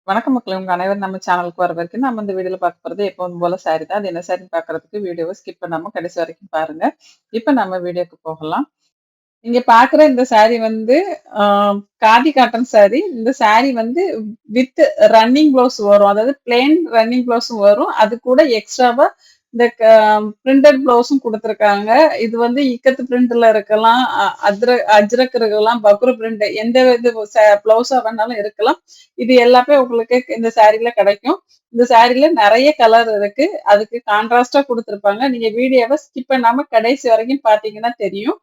வணக்கம் மக்களே! உங்க அனைவரும் நம்ம சேனலுக்கு வரவேற்கிறேன். நம்ம இந்த வீடியோல பார்க்க போறது எப்பவும் போல சாரி தான். அது என்ன சாரின்னு பார்க்கறதுக்கு வீடியோவ ஸ்கிப் பண்ணாம கடைசி வரைக்கும் பாருங்க. இப்ப நம்ம வீடியோக்கு போகலாம். நீங்க பார்க்குற இந்த சாரி வந்து ஆ காதி காட்டன் சாரி. இந்த சாரி வந்து வித் ரன்னிங் ப்ளவுஸ் வரும். அதாவது பிளெயின் ரன்னிங் ப்ளவுஸும் வரும். அது கூட எக்ஸ்ட்ராவா இந்த பிரிண்டட் ப்ளவுஸும் குடுத்துருக்காங்க. இது வந்து இக்கத்து பிரிண்ட்ல இருக்கலாம். அஜ்ரக் இருக்கலாம். பக்ரு பிரிண்ட் எந்த இது ப்ளவுஸா வேணாலும் இருக்கலாம். இது எல்லாமே உங்களுக்கு இந்த சாரீல கிடைக்கும். இந்த சாரீல நெறைய கலர் இருக்கு. அதுக்கு கான்ட்ராஸ்ட்டா குடுத்துருப்பாங்க. நீங்க வீடியோவ ஸ்கிப் பண்ணாம கடைசி வரைக்கும் பார்த்தீங்கன்னா தெரியும்.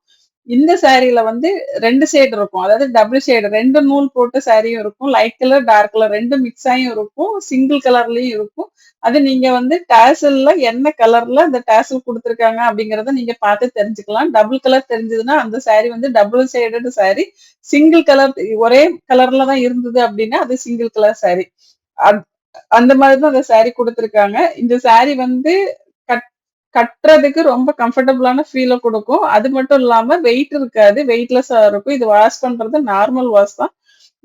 இந்த சாரீல வந்து 2 ஷேட் இருக்கும். அதாவது டபுள் ஷேட் 2 நூல் போட்ட சாரியும் இருக்கும். Light colour, dark colour 2 mix ஆயும் இருக்கும். சிங்கிள் கலர்லயும் இருக்கும். அது நீங்க வந்து டாசல்ல என்ன கலர்ல அந்த டாசல் குடுத்துருக்காங்க அப்படிங்கிறத நீங்க பார்த்து தெரிஞ்சுக்கலாம். டபுள் கலர் தெரிஞ்சதுன்னா அந்த சாரி வந்து double shaded sorry. Single colour ஒரே கலர்ல தான் இருந்தது அப்படின்னா அது சிங்கிள் கலர் சாரி. அத் அந்த மாதிரி தான் அந்த சாரி குடுத்துருக்காங்க. இந்த சாரி வந்து கட் கட்டுறதுக்கு ரொம்ப கம்ஃபர்டபுளான ஃபீல குடுக்கும். அது மட்டும் இல்லாம வெயிட் இருக்காது. வெயிட்லெஸ்ஸா இருக்கும். இது வாஷ் பண்றது நார்மல் வாஷ் தான்.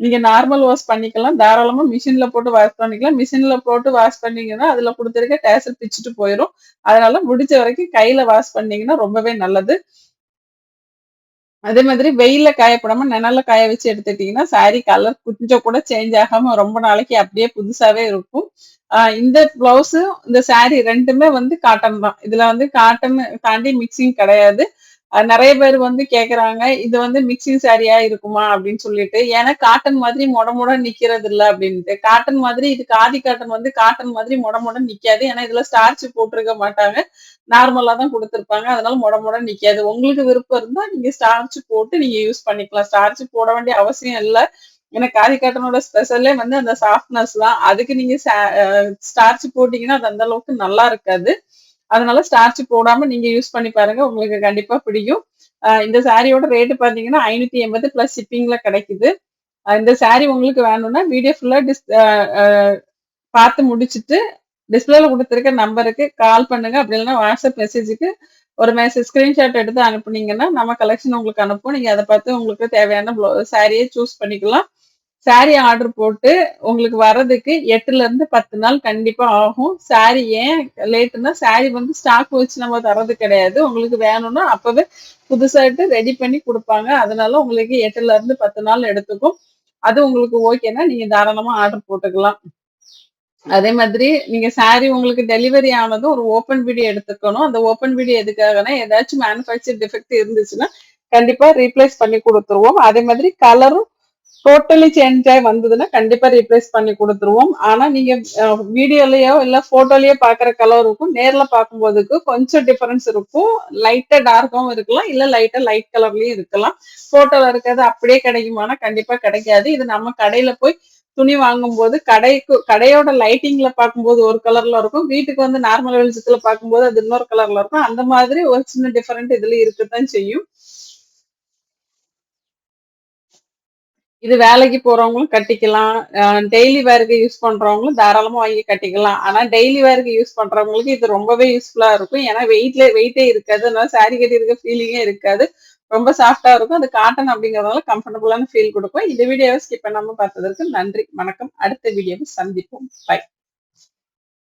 நீங்க நார்மல் வாஷ் பண்ணிக்கலாம். தாராளமா மிஷின்ல போட்டு வாஷ் பண்ணிக்கலாம். மிஷின்ல போட்டு வாஷ் பண்ணீங்கன்னா, அதுல குடுத்திருக்க டேசல் பிச்சுட்டு போயிரும். அதனால முடிஞ்ச வரைக்கும் கையில வாஷ் பண்ணீங்கன்னா ரொம்பவே நல்லது. அதே மாதிரி வெயில்ல காய போடாம நிழல்ல காய வச்சு எடுத்துட்டீங்கன்னா, சாரி கலர் கொஞ்சம் கூட சேஞ்ச் ஆகாம ரொம்ப நாளைக்கு அப்படியே புதுசாவே இருக்கும். இந்த ப்ளவுஸும், இந்த சாரி 2மே வந்து காட்டன் தான். இதுல வந்து காட்டன் தாண்டி மிக்ஸிங் கிடையாது. நெறைய பேர் வந்து கேட்கறாங்க, "இது வந்து மிக்ஸிங் சாரியா இருக்குமா?" அப்படின்னு சொல்லிட்டு. ஏன்னா காட்டன் மாதிரி மொட மொடன்னு நிக்கிறது இல்ல அப்படின்ட்டு. காட்டன் மாதிரி இது காதி காட்டன் வந்து காட்டன் மாதிரி மொட மொடன்னு நிக்காது. ஏன்னா இதுல ஸ்டார்ச் போட்டிருக்க மாட்டாங்க. நார்மலா தான் குடுத்துருப்பாங்க. அதனால மொட மொடன்னு நிக்காது. உங்களுக்கு விருப்பம் இருந்தா நீங்க ஸ்டார்ச் போட்டு நீங்க யூஸ் பண்ணிக்கலாம். ஸ்டார்ச் போட வேண்டிய அவசியம் இல்ல. ஏன்னா காதி காட்டனோட ஸ்பெஷலே வந்து அந்த சாஃப்ட்னஸ் தான். அதுக்கு நீங்க ஸ்டார்ச் போட்டீங்கன்னா, அது அந்த அளவுக்கு நல்லா இருக்காது. அதனால ஸ்டார்ச் போடாம நீங்க யூஸ் பண்ணி பாருங்க. உங்களுக்கு கண்டிப்பா பிடிக்கும். இந்த சாரியோட ரேட் பார்த்தீங்கன்னா, 580 பிளஸ் ஷிப்பிங்ல கிடைக்குது. இந்த சாரி உங்களுக்கு வேணும்னா வீடியோ ஃபுல்லா டிஸ் அ அ பார்த்து முடிச்சுட்டு, டிஸ்ப்ளேல குடுத்திருக்க நம்பருக்கு கால் பண்ணுங்க. அப்படி இல்லன்னா வாட்ஸ்அப் மெசேஜுக்கு ஒரு ஸ்கிரீன்ஷாட் எடுத்து அனுப்புனீங்கன்னா, நம்ம கலெக்ஷன் உங்களுக்கு அனுப்புவோம். நீங்க அத பார்த்து உங்களுக்கு தேவையான சாரிய சூஸ் பண்ணிக்கலாம். சாரி ஆர்டர் போட்டு உங்களுக்கு வர்றதுக்கு 8லருந்து 10 நாள் கண்டிப்பா ஆகும். சாரி ஏன் லேட்டுன்னா, சாரி வந்து ஸ்டாக் வச்சு நம்ம தர்றது கிடையாது. உங்களுக்கு வேணும்னா அப்பவே புதுசாட்டு ரெடி பண்ணி குடுப்பாங்க. அதனால உங்களுக்கு 8லருந்து 10 நாள் எடுத்துக்கும். அது உங்களுக்கு ஓகேன்னா, நீங்க தாராளமா ஆர்டர் போட்டுக்கலாம். அதே மாதிரி நீங்க சாரி உங்களுக்கு டெலிவரி ஆனதும் ஒரு ஓப்பன் வீடியோ எடுத்துக்கணும். அந்த ஓப்பன் வீடியோ எதுக்காகன்னா, ஏதாச்சும் மேனுஃபேக்சர் டிஃபெக்ட் இருந்துச்சுன்னா, கண்டிப்பா ரீப்ளேஸ் பண்ணி குடுத்துருவோம். அதே மாதிரி கலரும் டோட்டலி சேஞ்ச் ஆயி வந்ததுன்னா, கண்டிப்பா ரீப்ளேஸ் பண்ணி குடுத்துருவோம். ஆனா நீங்க அ வீடியோலயோ இல்ல ஃபோட்டோலயோ பார்க்குற கலர் இருக்கும். நேர்ல பார்க்கும்போதுக்கு கொஞ்சம் டிஃபரன்ஸ் இருக்கும். லைட்டா டார்க்காவும் இருக்கலாம். இல்ல லைட்டா லைட் கலர்லயும் இருக்கலாம். ஃபோட்டோல இருக்கிறது அப்படியே கிடைக்குமானா, கண்டிப்பா கிடைக்காது. இது நம்ம கடையில போய் துணி வாங்கும்போது கடையோட லைட்டிங்ல பார்க்கும்போது ஒரு கலர்ல இருக்கும். வீட்டுக்கு வந்து நார்மல் வெளிச்சத்துல பார்க்கும்போது அது இன்னொரு கலர்ல இருக்கும். அந்த மாதிரி ஒரு சின்ன டிஃபரெண்ட் இதுல இருக்கத்தான் செய்யும். இது வேலைக்கு போறவங்களும் கட்டிக்கலாம். டெய்லி வேர்க்கு யூஸ் பண்றவங்களும் தாராளமா வாங்கி கட்டிக்கலாம். ஆனா டெய்லி வேர்க்கு யூஸ் பண்றவங்களுக்கு இது ரொம்பவே யூஸ்ஃபுல்லா இருக்கும். ஏன்னா வெயிட்டே இருக்காது. அதனால சாரி கட்டியிருக்க ஃபீலிங்கே இருக்காது. ரொம்ப சாஃப்ட்டா இருக்கும். அது காட்டன் அப்படிங்கிறதுனால கம்ஃபர்டபுளான ஃபீல் குடுக்கும். இந்த வீடியோவ ஸ்கிப் பண்ணாம பார்த்ததற்கு நன்றி. வணக்கம். அடுத்த வீடியோவில் சந்திப்போம். பை.